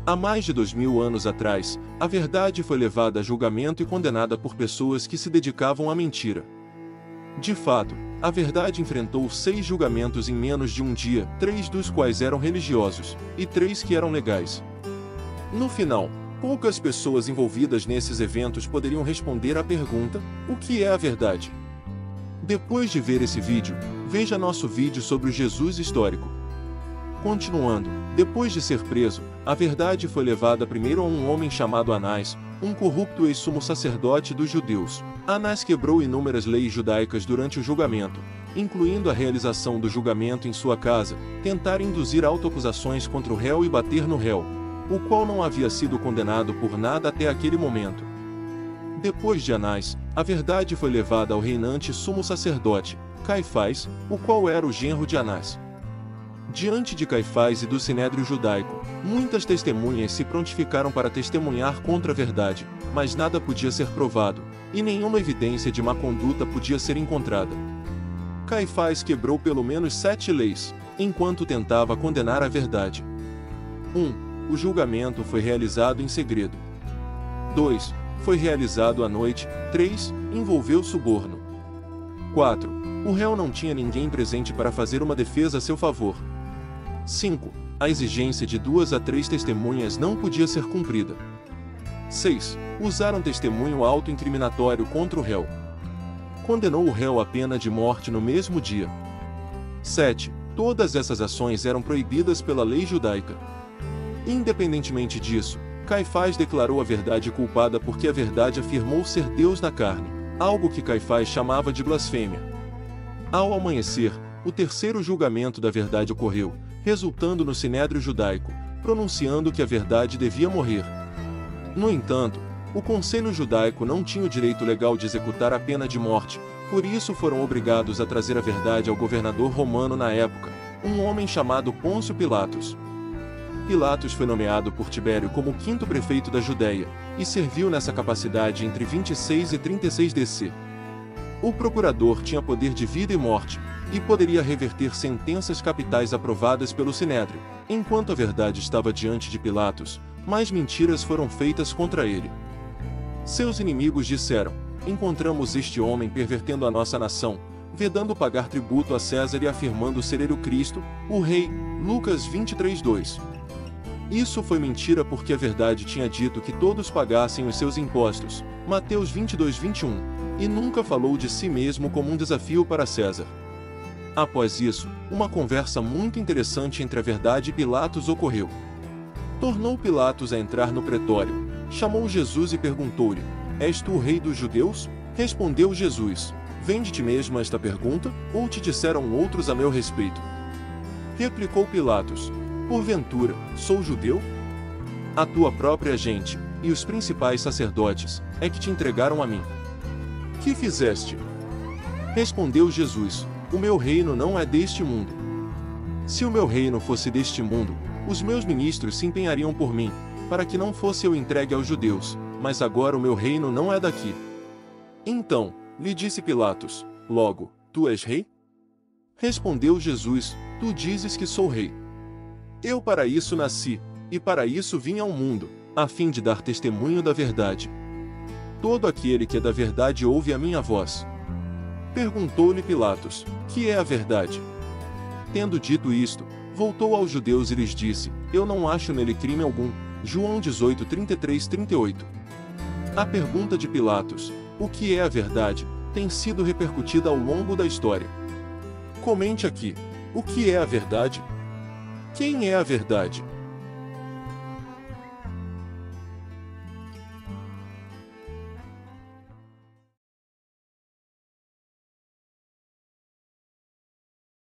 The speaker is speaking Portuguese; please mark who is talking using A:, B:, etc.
A: Há mais de 2000 anos atrás, a verdade foi levada a julgamento e condenada por pessoas que se dedicavam à mentira. De fato, a verdade enfrentou 6 julgamentos em menos de um dia, 3 dos quais eram religiosos, e 3 que eram legais. No final, poucas pessoas envolvidas nesses eventos poderiam responder à pergunta: o que é a verdade? Depois de ver esse vídeo, veja nosso vídeo sobre o Jesus histórico. Continuando, depois de ser preso, a verdade foi levada primeiro a um homem chamado Anás, um corrupto ex-sumo sacerdote dos judeus. Anás quebrou inúmeras leis judaicas durante o julgamento, incluindo a realização do julgamento em sua casa, tentar induzir autoacusações contra o réu e bater no réu, o qual não havia sido condenado por nada até aquele momento. Depois de Anás, a verdade foi levada ao reinante sumo sacerdote, Caifás, o qual era o genro de Anás. Diante de Caifás e do sinédrio judaico, muitas testemunhas se prontificaram para testemunhar contra a verdade, mas nada podia ser provado, e nenhuma evidência de má conduta podia ser encontrada. Caifás quebrou pelo menos 7 leis, enquanto tentava condenar a verdade. 1. O julgamento foi realizado em segredo. 2. Foi realizado à noite. 3. Envolveu suborno. 4. O réu não tinha ninguém presente para fazer uma defesa a seu favor. 5. A exigência de 2 a 3 testemunhas não podia ser cumprida. 6. Usaram testemunho autoincriminatório contra o réu. Condenou o réu à pena de morte no mesmo dia. 7. Todas essas ações eram proibidas pela lei judaica. Independentemente disso, Caifás declarou a verdade culpada porque a verdade afirmou ser Deus na carne, algo que Caifás chamava de blasfêmia. Ao amanhecer, o terceiro julgamento da verdade ocorreu, resultando no sinédrio judaico, pronunciando que a verdade devia morrer. No entanto, o conselho judaico não tinha o direito legal de executar a pena de morte, por isso foram obrigados a trazer a verdade ao governador romano na época, um homem chamado Pôncio Pilatos. Pilatos foi nomeado por Tibério como o 5º prefeito da Judéia, e serviu nessa capacidade entre 26 e 36 DC. O procurador tinha poder de vida e morte, e poderia reverter sentenças capitais aprovadas pelo Sinédrio. Enquanto a verdade estava diante de Pilatos, mais mentiras foram feitas contra ele. Seus inimigos disseram: encontramos este homem pervertendo a nossa nação, vedando pagar tributo a César e afirmando ser ele o Cristo, o Rei. Lucas 23:2. Isso foi mentira porque a verdade tinha dito que todos pagassem os seus impostos, Mateus 22:21, e nunca falou de si mesmo como um desafio para César. Após isso, uma conversa muito interessante entre a verdade e Pilatos ocorreu. Tornou Pilatos a entrar no pretório, chamou Jesus e perguntou-lhe: és tu o rei dos judeus? Respondeu Jesus: vem de ti mesmo esta pergunta, ou te disseram outros a meu respeito? Replicou Pilatos: porventura, sou judeu? A tua própria gente, e os principais sacerdotes, é que te entregaram a mim. Que fizeste? Respondeu Jesus: o meu reino não é deste mundo. Se o meu reino fosse deste mundo, os meus ministros se empenhariam por mim, para que não fosse eu entregue aos judeus, mas agora o meu reino não é daqui. Então, lhe disse Pilatos: logo, tu és rei? Respondeu Jesus: tu dizes que sou rei. Eu para isso nasci, e para isso vim ao mundo, a fim de dar testemunho da verdade. Todo aquele que é da verdade ouve a minha voz. Perguntou-lhe Pilatos: que é a verdade? Tendo dito isto, voltou aos judeus e lhes disse: eu não acho nele crime algum. João 18:33-38. A pergunta de Pilatos: o que é a verdade? Tem sido repercutida ao longo da história. Comente aqui: o que é a verdade? Quem é a verdade?